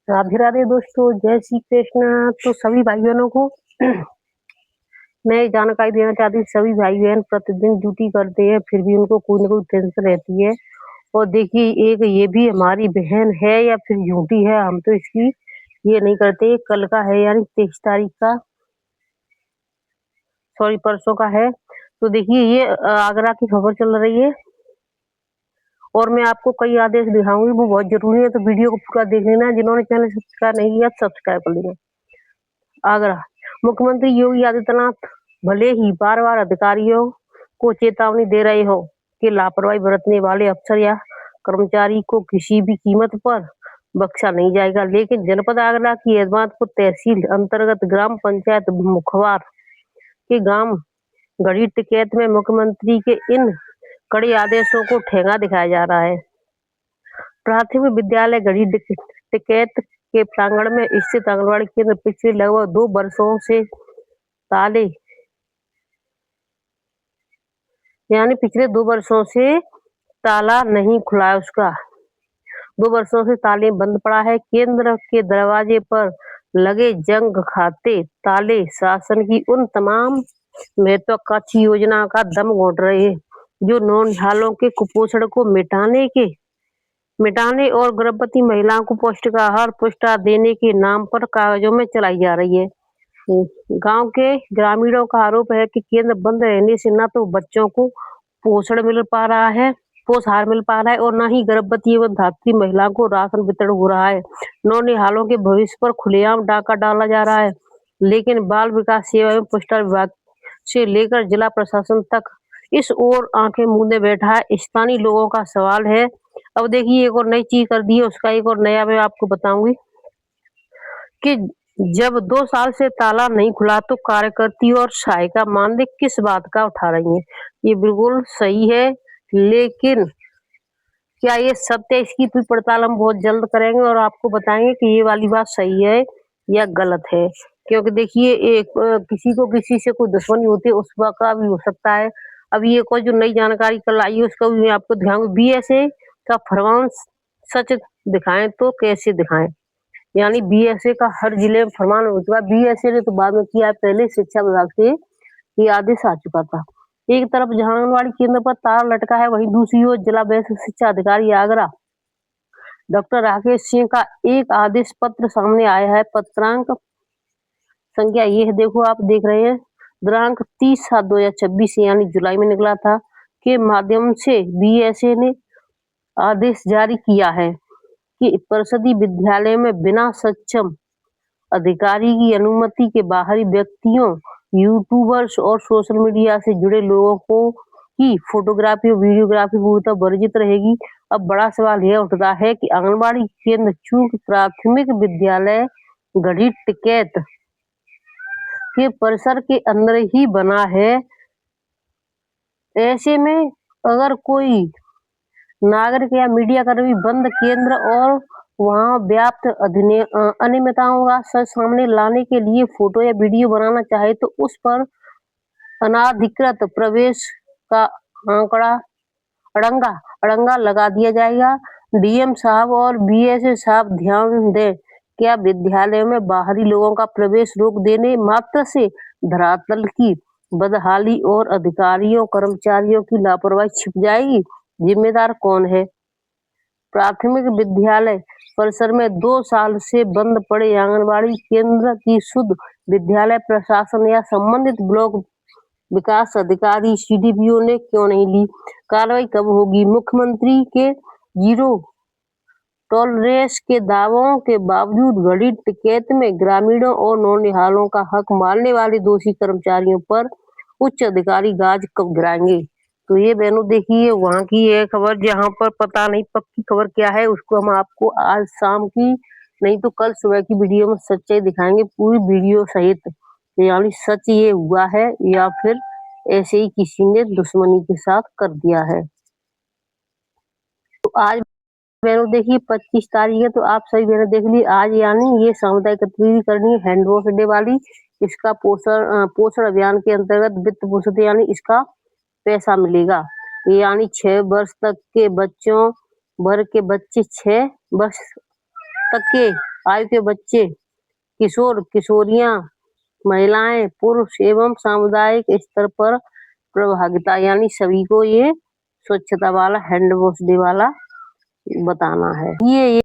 राधे राधे दोस्तों, जय श्री कृष्ण। तो सभी भाई बहनों को मैं ये जानकारी देना चाहती हूँ। सभी भाई बहन प्रतिदिन ड्यूटी करते हैं, फिर भी उनको कोई ना कोई टेंशन रहती है। और देखिए, एक ये भी हमारी बहन है या फिर झूठी है, हम तो इसकी ये नहीं करते। कल का है, यानी 23 तारीख का, सॉरी परसों का है। तो देखिए, ये आगरा की खबर चल रही है और मैं आपको कई आदेश दिखाऊंगी, वो बहुत जरूरी है। तो वीडियो को पूरा देख लेना। जिन्होंने चैनल सब्सक्राइब नहीं किया, सब्सक्राइब कर लेना। आगरा मुख्यमंत्री योगी आदित्यनाथ भले ही बार बार अधिकारियों को चेतावनी दे रहे हो कि लापरवाही बरतने वाले अफसर या कर्मचारी को किसी भी कीमत पर बख्शा नहीं जाएगा, लेकिन जनपद आगरा की एतमादपुर तहसील अंतर्गत ग्राम पंचायत मुखवार के गांव गढ़ी टिकैत में मुख्यमंत्री के इन कड़े आदेशों को ठेंगा दिखाया जा रहा है। प्राथमिक विद्यालय गढ़ी टिकैत के प्रांगण में स्थित आंगनबाड़ी केंद्र पिछले लगभग 2 वर्षों से ताले पिछले 2 वर्षों से ताला नहीं खुला है उसका। 2 वर्षों से ताले बंद पड़ा है। केंद्र के दरवाजे पर लगे जंग खाते ताले शासन की उन तमाम महत्वाकांक्षी योजना का दम घोट रहे हैं जो नौनिहालों के कुपोषण को मिटाने और गर्भवती महिलाओं को पौष्टिक आहार पुष्टा देने के नाम पर कागजों में चलाई जा रही है। गांव के ग्रामीणों का आरोप है कि केंद्र बंद रहने से न तो बच्चों को पोषण मिल पा रहा है पोषाहार मिल पा रहा है और न ही गर्भवती एवं धात्री महिलाओं को राशन वितरण हो रहा है। नौनिहालों के भविष्य पर खुलेआम डाका डाला जा रहा है, लेकिन बाल विकास सेवा एवं पुष्टाहार विभाग से लेकर जिला प्रशासन तक इस ओर आंखें मूंदे बैठा है। स्थानीय लोगों का सवाल है। अब देखिए, एक और नई चीज कर दी है, उसका एक और नया मैं आपको बताऊंगी कि जब 2 साल से ताला नहीं खुला तो कार्यकर्ती और सहायिका मानदेय किस बात का उठा रही हैं। ये बिल्कुल सही है, लेकिन क्या ये सत्य है, इसकी भी पड़ताल हम बहुत जल्द करेंगे और आपको बताएंगे कि ये वाली बात सही है या गलत है। क्योंकि देखिए, एक किसी को किसी से कोई दुश्मनी होती है, उस का भी हो सकता है। अब ये कोई जो नई जानकारी कल आई है, उसका भी मैं आपको दिखाऊंगी। बीएसए का फरमान सच दिखाएं तो कैसे दिखाएं, यानी बीएसए का हर जिले में फरमान हो चुका है। बीएसए ने तो बाद में किया है, पहले शिक्षा विभाग से ये आदेश आ चुका था। एक तरफ जहां आंगनबाड़ी केंद्र पर तार लटका है, वहीं दूसरी ओर जिला बेसिक शिक्षा अधिकारी आगरा डॉक्टर राकेश सिंह का एक आदेश पत्र सामने आया है। पत्रांक संख्या ये है, देखो आप देख रहे हैं, दिनांक 30/7/2026 यानी जुलाई में निकला था, के माध्यम से बीएसए ने आदेश जारी किया है कि परिषदीय विद्यालय में बिना सक्षम अधिकारी की अनुमति के बाहरी व्यक्तियों, यूट्यूबर्स और सोशल मीडिया से जुड़े लोगों को की फोटोग्राफी और वीडियोग्राफी पूर्णतः वर्जित रहेगी। अब बड़ा सवाल यह उठता है कि आंगनबाड़ी केंद्र चूंकि प्राथमिक विद्यालय गढ़ी टिकैत के परिसर के अंदर ही बना है, ऐसे में अगर कोई नागरिक या मीडिया कर्मी बंद केंद्र और वहां व्याप्त अनियमितताओं का सच सामने लाने के लिए फोटो या वीडियो बनाना चाहे तो उस पर अनाधिकृत प्रवेश का आंकड़ा अड़ंगा अड़ंगा लगा दिया जाएगा। डीएम साहब और बीएसए साहब ध्यान दें, क्या विद्यालयों में बाहरी लोगों का प्रवेश रोक देने मात्र से धरातल की बदहाली और अधिकारियों कर्मचारियों की लापरवाही छिप जाएगी? जिम्मेदार कौन है? प्राथमिक विद्यालय परिसर में 2 साल से बंद पड़े आंगनबाड़ी केंद्र की सुध विद्यालय प्रशासन या संबंधित ब्लॉक विकास अधिकारी सीडीपीओ ने क्यों नहीं ली? कार्रवाई कब होगी? मुख्यमंत्री के जीरो टॉलरेंस के दावों के बावजूद गढ़ी टिकैत में ग्रामीणों और नौनिहालों का हक मारने वाले दोषी कर्मचारियों पर उच्च अधिकारी गाज कब गिराएंगे? तो ये बहनों देखिए, वहां की ये खबर, जहां पर पता नहीं पक्की खबर क्या है, उसको हम आपको आज शाम की नहीं तो कल सुबह की वीडियो में सच्चाई दिखाएंगे, पूरी वीडियो सहित। यानी सच ये हुआ है या फिर ऐसे ही किसी ने दुश्मनी के साथ कर दिया है। तो आज बहनों देखिए 25 तारीख है, तो आप सही बहनों देख ली, आज यानी ये सामुदायिक गतिविधि करनी है हैंड वॉश डे वाली। इसका पोषण अभियान के अंतर्गत वित्त पोषित यानी इसका पैसा मिलेगा। यानी 6 वर्ष तक के बच्चों भर के बच्चे 6 वर्ष तक के आयु के बच्चे, किशोर किशोरियां, महिलाएं, पुरुष एवं सामुदायिक स्तर पर प्रभागिता, यानी सभी को ये स्वच्छता वाला हैंड वॉश डे वाला बताना है। ये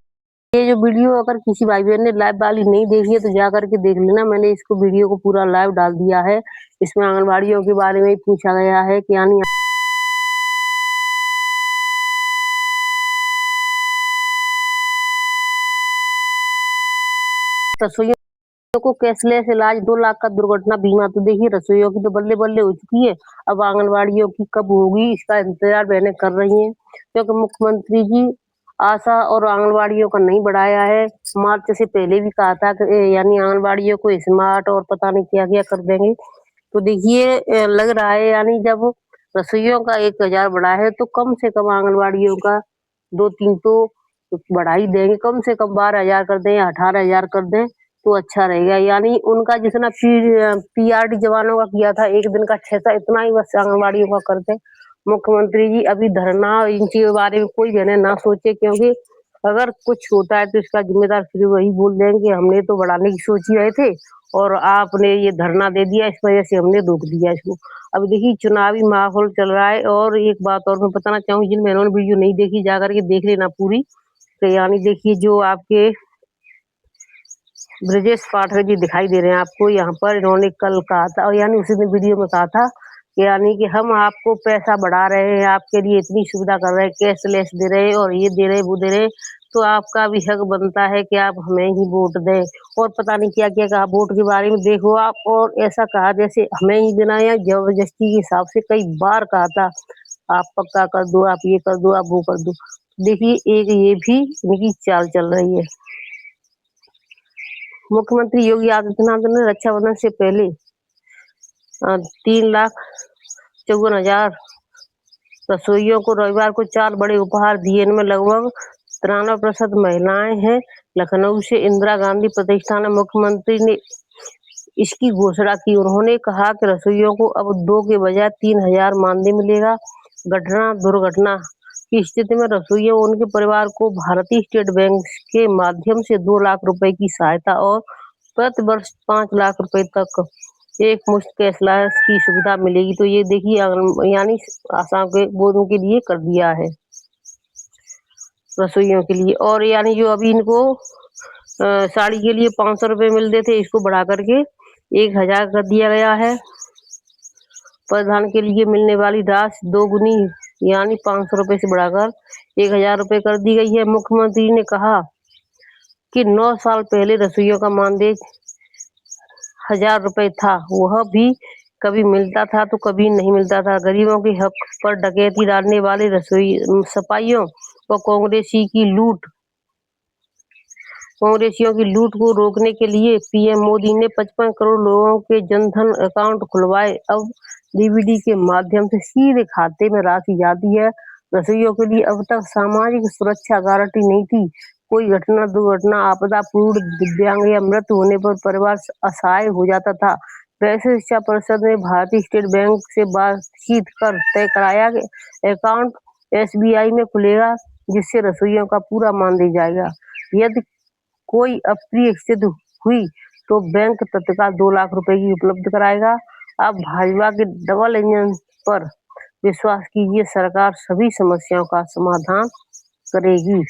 जो वीडियो अगर किसी भाई बहन ने लाइव वाली नहीं देखी है तो जा करके देख लेना। मैंने इसको वीडियो को पूरा लाइव डाल दिया है। इसमें आंगनबाड़ियों के बारे में पूछा गया है कि यानी रसोइयों को कैशलेस इलाज, 2 लाख का दुर्घटना बीमा। तो देखिए रसोइयों की तो बल्ले बल्ले हो चुकी है, अब आंगनबाड़ियों की कब होगी इसका इंतजार बहनें कर रही हैं, क्योंकि मुख्यमंत्री जी आशा और आंगनबाड़ियों का नहीं बढ़ाया है। मार्च से पहले भी कहा था कि यानी आंगनबाड़ियों को स्मार्ट और पता नहीं क्या क्या कर देंगे। तो देखिए लग रहा है यानी जब रसोइयों का 1000 बढ़ा है तो कम से कम आंगनबाड़ियों का 2-3 तो बढ़ा ही देंगे, कम से कम 12,000 कर दें या 18,000 कर दें तो अच्छा रहेगा। यानी उनका जितना पीआरडी जवानों का किया था एक दिन का 600, इतना ही बस आंगनबाड़ियों का कर दें। मुख्यमंत्री जी अभी धरना इन चीजों के बारे में कोई बहने ना सोचे, क्योंकि अगर कुछ होता है तो इसका जिम्मेदार फिर वही बोल देंगे हमने तो बढ़ाने की सोच ही रहे थे और आपने ये धरना दे दिया, इस वजह से हमने रोक दिया इसको। अब देखिए चुनावी माहौल चल रहा है। और एक बात और मैं बताना चाहूंगी, जिन बहनों ने वीडियो नहीं देखी जा करके देख लेना पूरी। तो यानी देखिए जो आपके ब्रजेश पाठक जी दिखाई दे रहे हैं आपको यहाँ पर, इन्होंने कल कहा था और यानी उसी दिन वीडियो में कहा था कि यानी कि हम आपको पैसा बढ़ा रहे हैं, आपके लिए इतनी सुविधा कर रहे हैं, कैशलेस दे रहे हैं और ये दे रहे वो दे रहे, तो आपका भी हक बनता है कि आप हमें ही वोट दें। और पता नहीं क्या क्या कहा वोट के बारे में, देखो आप, और ऐसा कहा जैसे हमें ही देना या जबरदस्ती के हिसाब से कई बार कहा था आप पक्का कर दो, आप ये कर दो, आप वो कर दो। देखिए एक ये भी इनकी चाल चल रही है। मुख्यमंत्री योगी आदित्यनाथ ने रक्षाबंधन से पहले 3,54,000 रसोइयों को रविवार को 4 बड़े उपहार दिए। इनमें लगभग 93% महिलाएं हैं। लखनऊ से इंदिरा गांधी प्रतिष्ठान में मुख्यमंत्री ने इसकी घोषणा की। उन्होंने कहा कि रसोइयों को अब 2 के बजाय 3,000 मानदेय मिलेगा। दुर्घटना की स्थिति में रसोइयों और उनके परिवार को भारतीय स्टेट बैंक के माध्यम से 2 लाख रुपए की सहायता और प्रति वर्ष 5 लाख रुपए तक एक मुश्त कैशलेस की सुविधा मिलेगी। तो ये देखिए यानी आशा के बोधों के लिए कर दिया है रसोइयों के लिए। और यानी जो अभी इनको साड़ी के लिए 500 रुपए मिलते थे, इसको बढ़ा करके 1,000 कर दिया गया है। प्रधान के लिए मिलने वाली राशि 2 गुनी यानी 500 रुपए से बढ़ाकर 1,000 रुपए कर दी गई है। मुख्यमंत्री ने कहा कि 9 साल पहले रसोइयों का मानदेय 1,000 रुपए था, वह भी कभी मिलता था तो कभी नहीं मिलता था। गरीबों के हक पर डकैती डालने वाले सपाइयों और कांग्रेसियों की लूट को रोकने के लिए पीएम मोदी ने 55 करोड़ लोगों के जनधन अकाउंट खुलवाए। अब डीबीटी के माध्यम से सीधे खाते में राशि जाती है। रसोइयों के लिए अब तक सामाजिक सुरक्षा गारंटी नहीं थी। कोई घटना, दुर्घटना, आपदा, पूर्ण दिव्यांग या मृत्यु होने पर परिवार असहाय हो जाता था। वैसे शिक्षा परिषद ने भारतीय स्टेट बैंक से बातचीत कर तय कराया कि अकाउंट एसबीआई में खुलेगा, जिससे रसोइयों का पूरा मानदेय जाएगा। यदि कोई अप्रिय स्थिति हुई तो बैंक तत्काल 2 लाख रुपए की उपलब्ध कराएगा। अब भाजपा के डबल इंजन पर विश्वास कीजिए, सरकार सभी समस्याओं का समाधान करेगी।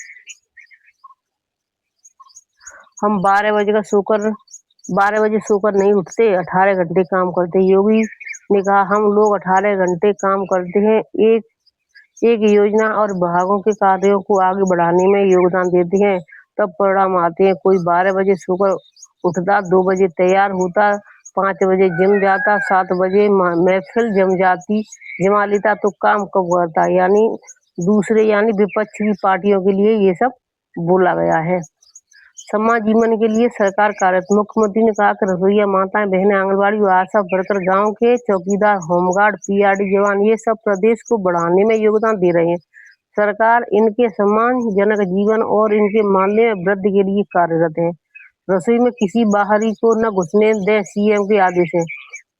हम 12 बजे सोकर नहीं उठते, 18 घंटे काम करते। योगी ने कहा हम लोग 18 घंटे काम करते हैं, एक योजना और विभागों के कार्यों को आगे बढ़ाने में योगदान देते हैं, तब परिणाम आते हैं। कोई 12 बजे सोकर उठता, 2 बजे तैयार होता, 5 बजे जिम जाता, 7 बजे महफिल जमा लेता तो काम कब करता। यानी दूसरे यानी विपक्ष की पार्टियों के लिए ये सब बोला गया है। समाज जीवन के लिए सरकार कार्यरत। मुख्यमंत्री ने कहा कि रसोइया माताएं, बहनें, आंगनबाड़ी व आशा वर्कर, गांव के चौकीदार, होमगार्ड, पीआरडी जवान, ये सब प्रदेश को बढ़ाने में योगदान दे रहे हैं। सरकार इनके सम्मानजनक जीवन और इनके मानदेय में वृद्धि के लिए कार्यरत है। रसोई में किसी बाहरी को न घुसने दें, सीएम के आदेश है।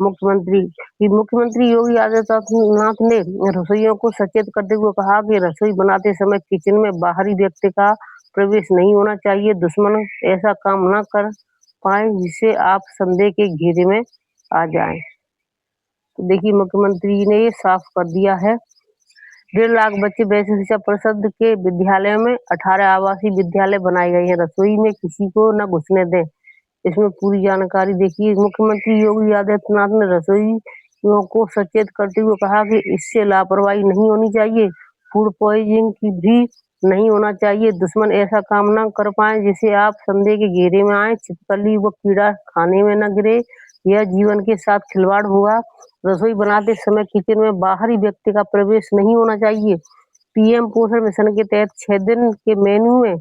मुख्यमंत्री योगी आदित्यनाथ ने रसोइयों को सचेत करते हुए कहा कि रसोई बनाते समय किचन में बाहरी व्यक्ति का प्रवेश नहीं होना चाहिए। दुश्मन ऐसा काम न कर पाए जिससे आप संदेह के घेरे में आ जाएं। तो देखिए मुख्यमंत्री जी ने ये साफ कर दिया है। 1.5 लाख बच्चे वैश्य शिक्षा परिषद के विद्यालयों में 18 आवासीय विद्यालय बनाए गए हैं। रसोई में किसी को न घुसने दें। इसमें पूरी जानकारी देखिए। मुख्यमंत्री योगी आदित्यनाथ ने रसोइयों को सचेत करते हुए कहा कि इससे लापरवाही नहीं होनी चाहिए, फूड पॉइजनिंग की भी नहीं होना चाहिए। दुश्मन ऐसा काम न कर पाए जिसे आप संदेह के घेरे में आए। छिपकली व कीड़ा खाने में न गिरे, यह जीवन के साथ खिलवाड़ होगा। रसोई बनाते समय किचन में बाहरी व्यक्ति का प्रवेश नहीं होना चाहिए। पीएम पोषण मिशन के तहत 6 दिन के मेनू में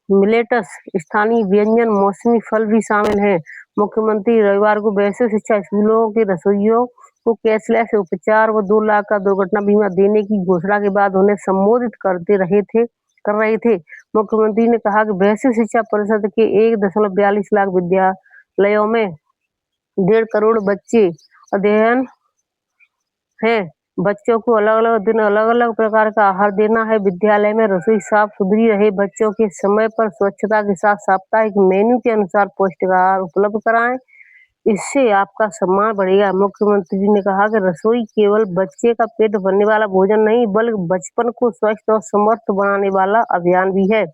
मिलेट्स, स्थानीय व्यंजन, मौसमी फल भी शामिल हैं। मुख्यमंत्री रविवार को वैश्य शिक्षा स्कूलों के रसोइयों को कैशलेस उपचार व 2 लाख का दुर्घटना बीमा देने की घोषणा के बाद उन्हें संबोधित कर रहे थे। मुख्यमंत्री ने कहा कि वैश्य शिक्षा परिषद के 1.42 लाख विद्यालयों में 1.5 करोड़ बच्चे अध्ययन है। बच्चों को अलग-अलग दिन अलग-अलग प्रकार का आहार देना है। विद्यालय में रसोई साफ-सुथरी रहे। बच्चों के समय पर स्वच्छता के साथ साप्ताहिक मेनू के अनुसार पौष्टिक आहार उपलब्ध कराएं। इससे आपका सम्मान बढ़ेगा। मुख्यमंत्री जी ने कहा कि रसोई केवल बच्चे का पेट भरने वाला भोजन नहीं, बल्कि बचपन को स्वस्थ और समर्थ बनाने वाला अभियान भी है।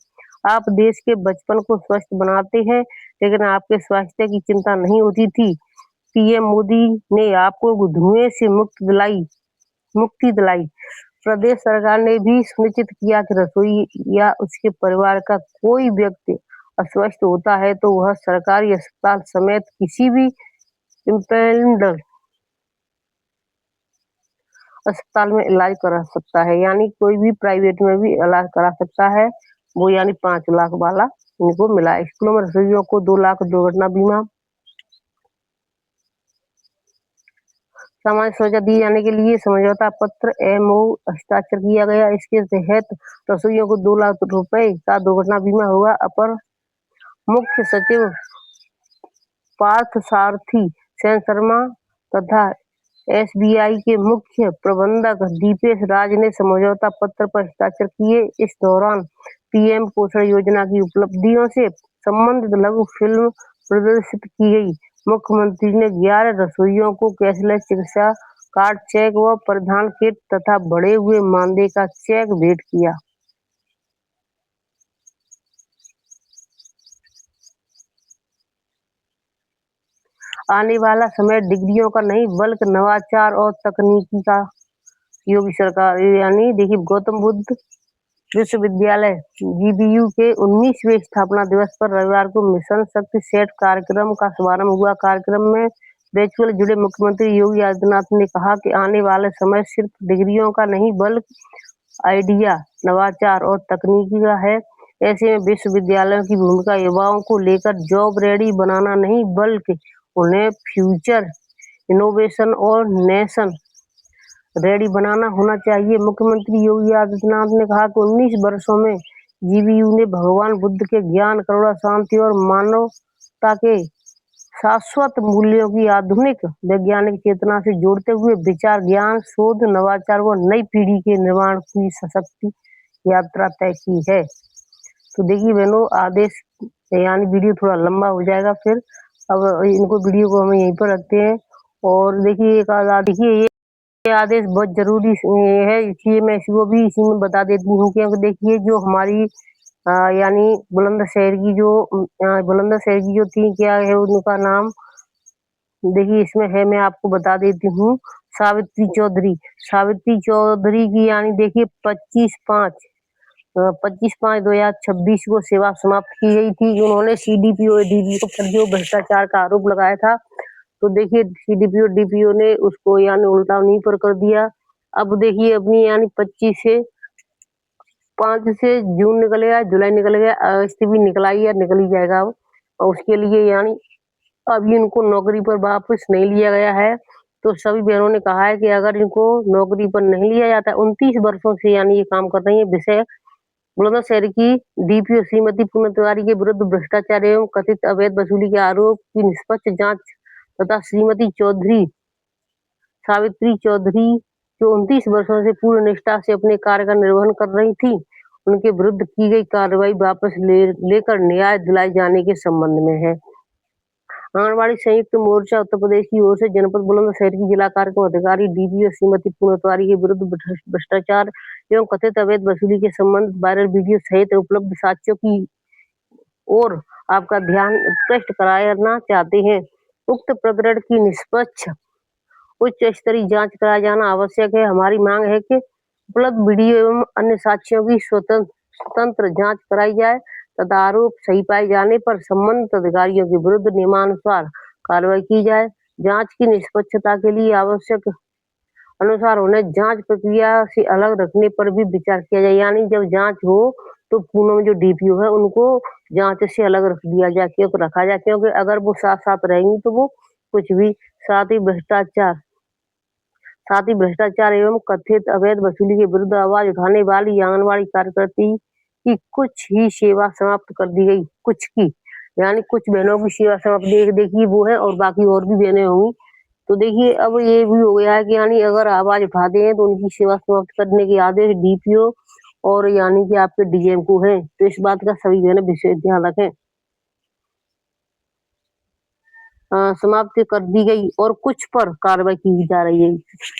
आप देश के बचपन को स्वस्थ बनाते हैं, लेकिन आपके स्वास्थ्य की चिंता नहीं होती थी। पीएम मोदी ने आपको धुएं से मुक्ति दिलाई। प्रदेश सरकार ने भी सुनिश्चित किया कि रसोई या उसके परिवार का कोई व्यक्ति अस्वस्थ होता है तो वह सरकारी अस्पताल समेत किसी भी इम्पैनल्ड अस्पताल में इलाज करा सकता है। यानी कोई भी प्राइवेट में भी इलाज करा सकता है। वो यानी 5 लाख वाला इनको मिला है। स्कूलों में रसोइयों को 2 लाख दुर्घटना बीमा। सामान्य सुरक्षा दिए जाने के लिए समझौता पत्र MOU हस्ताक्षर किया गया। इसके तहत रसोइयों को 2 लाख रुपए का दुर्घटना बीमा होगा। अपर मुख्य सचिव पार्थसारथी सेन शर्मा तथा SBI के मुख्य प्रबंधक दीपेश राज ने समझौता पत्र पर हस्ताक्षर किए। इस दौरान पीएम पोषण योजना की उपलब्धियों से संबंधित लघु फिल्म प्रदर्शित की गई। मुख्यमंत्री ने 11 रसोइयों को कैशलेस चिकित्सा कार्ड, चेक व परिधान किट तथा बढ़े हुए मानदेय का चेक भेंट किया। आने वाला समय डिग्रियों का नहीं बल्कि नवाचार और तकनीकी का। योगी सरकार यानी देखिए गौतम बुद्ध विश्वविद्यालय GBU के 19वें स्थापना दिवस पर रविवार को मिशन शक्ति सेट कार्यक्रम का शुभारंभ हुआ। कार्यक्रम में वर्चुअल जुड़े मुख्यमंत्री योगी आदित्यनाथ ने कहा कि आने वाले समय सिर्फ डिग्रियों का नहीं बल्कि आइडिया, नवाचार और तकनीकी का है। ऐसे में विश्वविद्यालयों की भूमिका युवाओं को लेकर जॉब रेडी बनाना नहीं बल्कि उन्हें फ्यूचर इनोवेशन और नेशन रेडी बनाना होना चाहिए। मुख्यमंत्री योगी आदित्यनाथ ने कहा कि 19 वर्षों में GBU ने भगवान बुद्ध के ज्ञान, करुणा, शांति और मानवता के शाश्वत मूल्यों की आधुनिक वैज्ञानिक चेतना से जोड़ते हुए विचार, ज्ञान, शोध, नवाचार व नई पीढ़ी के निर्माण की सशक्ति यात्रा तय की है। तो देखिए बहनों, आदेश यानी वीडियो थोड़ा लंबा हो जाएगा। फिर अब इनको वीडियो को हम यहीं पर रखते हैं। और देखिए देखिए ये आदेश बहुत जरूरी है, इसलिए मैं इसको भी इसी में बता देती हूँ। क्योंकि देखिए जो हमारी यानी बुलंदशहर की जो थी, क्या है उनका नाम, देखिए इसमें है, मैं आपको बता देती हूँ। सावित्री चौधरी की यानी देखिए 25/5/2026 को सेवा समाप्त की गई थी। उन्होंने CDPO DPO पर जो भ्रष्टाचार का आरोप लगाया था, तो देखिए CDPO DPO ने उसको यानी उल्टा उन्हीं पर कर दिया। अब देखिए अपनी यानी 5 से जून निकल गया, जुलाई निकल गया, अगस्त भी निकला ही या निकल ही जाएगा अब। और उसके लिए यानी अभी इनको नौकरी पर वापस नहीं लिया गया है। तो सभी बहनों ने कहा है कि अगर इनको नौकरी पर नहीं लिया जाता है, 29 वर्षों से यानी ये काम कर रही है। विषय बुलंदशहर की DPO श्रीमती पूनम तिवारी के विरुद्ध भ्रष्टाचार एवं कथित अवैध वसूली के आरोप की निष्पक्ष जांच तथा श्रीमती सावित्री चौधरी जो 29 वर्षों से पूर्ण निष्ठा से अपने कार्य का निर्वहन कर रही थी, उनके विरुद्ध की गई कार्रवाई वापस लेकर न्याय दिलाए जाने के संबंध में है। आंगनबाड़ी संयुक्त मोर्चा उत्तर प्रदेश की ओर से जनपद बुलंदशहर की जिला कार्यक्रम अधिकारी डीपीओ श्रीमती पूनम तिवारी के विरुद्ध भ्रष्टाचार एवं कथित अवैध वसूली के संबंध वायरल वीडियो सहित उपलब्ध साक्ष्यों की ओर आपका ध्यान आकृष्ट कराना चाहते हैं। उक्त प्रकरण की निष्पक्ष उच्च स्तरीय जांच कराया जाना आवश्यक है। हमारी मांग है कि उपलब्ध वीडियो एवं अन्य साक्ष्यों की स्वतंत्र जांच कराई जाए तथा आरोप सही पाए जाने पर संबंधित अधिकारियों के विरुद्ध नियमानुसार कार्रवाई की जाए। जांच की निष्पक्षता के लिए आवश्यक अनुसार उन्हें जांच प्रक्रिया से अलग रखने पर भी विचार किया जाए। यानी जब जांच हो तो पूनम जो डीपीओ है उनको जांच से अलग रख दिया जाए, रखा जाए, क्योंकि अगर वो साथ साथ रहेंगी तो वो कुछ भी साथ ही भ्रष्टाचार एवं कथित अवैध वसूली के विरुद्ध आवाज उठाने वाली आंगनबाड़ी कार्यकर्ती की कुछ ही सेवा समाप्त कर दी गई। कुछ की यानी कुछ बहनों की सेवा समाप्त देखिए वो है और बाकी और भी बहनें होंगी। तो देखिए अब ये भी हो गया है कि यानी अगर आवाज उठाते हैं तो उनकी सेवा समाप्त करने के आदेश डीपीओ और यानी कि आपके डीएम को है। तो इस बात का सभी बहनें विशेष ध्यान रखें। समाप्त कर दी गई और कुछ पर कार्रवाई की जा रही है।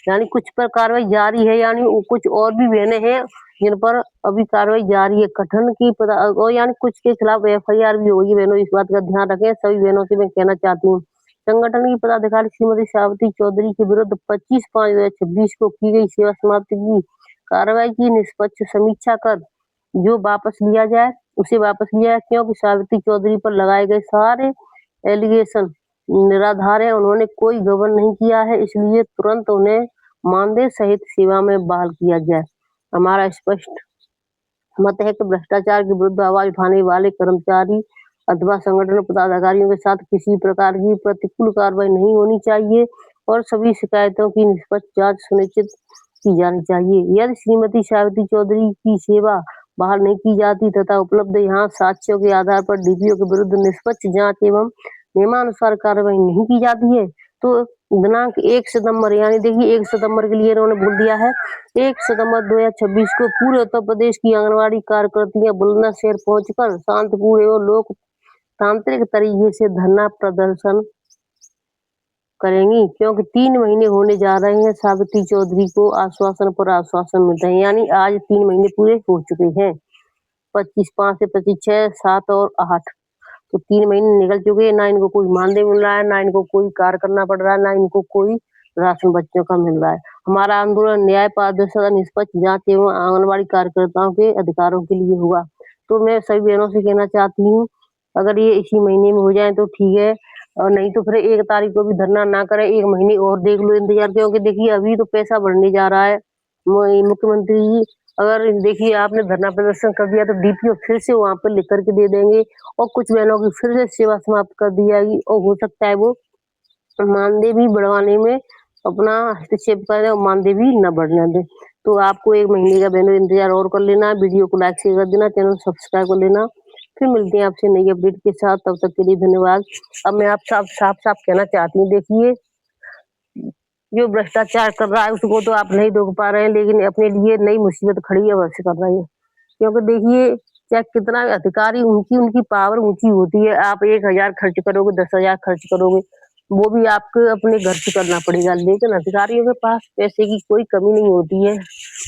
यानी कुछ पर कार्रवाई जारी है, यानी कुछ और भी बहनें हैं जिन पर अभी कार्रवाई जारी है। कथन की और यानी कुछ के खिलाफ एफआईआर भी होगी। बहनों इस बात का ध्यान रखें। सभी बहनों से मैं कहना चाहती हूँ संगठन की पदाधिकारी श्रीमती सावित्री चौधरी के विरुद्ध 25/5/2026 को की गई सेवा समाप्ति की कार्रवाई की निष्पक्ष समीक्षा कर जो वापस लिया जाए उसे वापस लिया जाए, क्योंकि सावित्री चौधरी पर लगाए गए सारे एलिगेशन निराधार है। उन्होंने कोई गबन नहीं किया है, इसलिए तुरंत उन्हें मानदेय सहित सेवा में बहाल किया जाए। हमारा स्पष्ट मत है कि भ्रष्टाचार के विरुद्ध आवाज उठाने वाले कर्मचारी अथवा संगठन पदाधिकारियों के साथ किसी प्रकार की प्रतिकूल कार्रवाई नहीं होनी चाहिए और सभी शिकायतों की निष्पक्ष जांच सुनिश्चित की जानी चाहिए। यदि श्रीमती सावित्री चौधरी की सेवा बहाल नहीं की जाती तथा उपलब्ध यहाँ साक्ष्यों के आधार पर डीपीओ के विरुद्ध निष्पक्ष जांच एवं नियमानुसार कार्रवाई नहीं की जाती है तो दिनांक 1 सितंबर यानी देखिए 1 सितंबर के लिए इन्होंने बोल दिया है। 1 सितंबर 2026 को पूरे उत्तर प्रदेश की आंगनबाड़ी कार्यकर्तियां बुलंदशहर पहुंचकर शांतिपूर्ण एवं लोकतांत्रिक तरीके से धरना प्रदर्शन करेंगी, क्योंकि 3 महीने होने जा रहे हैं सावित्री चौधरी को आश्वासन पर आश्वासन मिलते हैं। यानी आज 3 महीने पूरे हो चुके हैं। 25/5 से 25/6, 7 और 8 तो 3 महीने निकल चुके हैं। ना इनको कोई मानदेय मिल रहा है, ना इनको कोई कार्य करना पड़ रहा है, ना इनको कोई राशन बच्चों का मिल रहा है। हमारा आंदोलन न्याय पारदर्शिता निष्पक्ष जांच एवं आंगनबाड़ी कार्यकर्ताओं के अधिकारों के लिए हुआ। तो मैं सभी बहनों से कहना चाहती हूँ अगर ये इसी महीने में हो जाए तो ठीक है, और नहीं तो फिर 1 तारीख को भी धरना ना करें, 1 महीने और देख लो इंतजार, क्योंकि देखिए अभी तो पैसा बढ़ने जा रहा है। मुख्यमंत्री जी अगर देखिए आपने धरना प्रदर्शन कर दिया तो डीपीओ फिर से वहां पर लिख करके दे देंगे और कुछ बहनों की फिर से सेवा समाप्त कर दी जाएगी और हो सकता है वो मानदेय भी बढ़वाने में अपना हस्तक्षेप करें और मानदेय भी न बढ़ने दें। तो आपको 1 महीने का बहनों इंतजार और कर लेना, वीडियो को लाइक शेयर कर देना, चैनल सब्सक्राइब कर लेना। फिर मिलते हैं आपसे नई अपडेट के साथ, तब तक के लिए धन्यवाद। अब मैं आप साफ कहना चाहती हूँ, देखिए जो भ्रष्टाचार कर रहा है उसको तो आप नहीं रोक पा रहे हैं, लेकिन अपने लिए नई मुसीबत खड़ी अवश्य कर रही है। क्योंकि देखिए चाहे कितना अधिकारी उनकी पावर ऊंची होती है, आप 1000 खर्च करोगे, 10,000 खर्च करोगे, वो भी आपको अपने घर से करना पड़ेगा। लेकिन अधिकारियों के पास पैसे की कोई कमी नहीं होती है।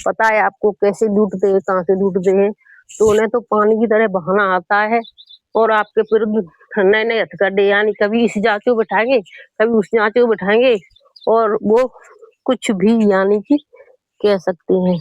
पता है आपको कैसे लूटते हैं, कहाँ से लूटते हैं। तो उन्हें तो पानी की तरह बहाना आता है और आपके विरुद्ध नए नए हथकंडे, यानी कभी इस जांच को बिठाएंगे, कभी उस जांच को बिठाएंगे और वो कुछ भी यानी कि कह सकते हैं।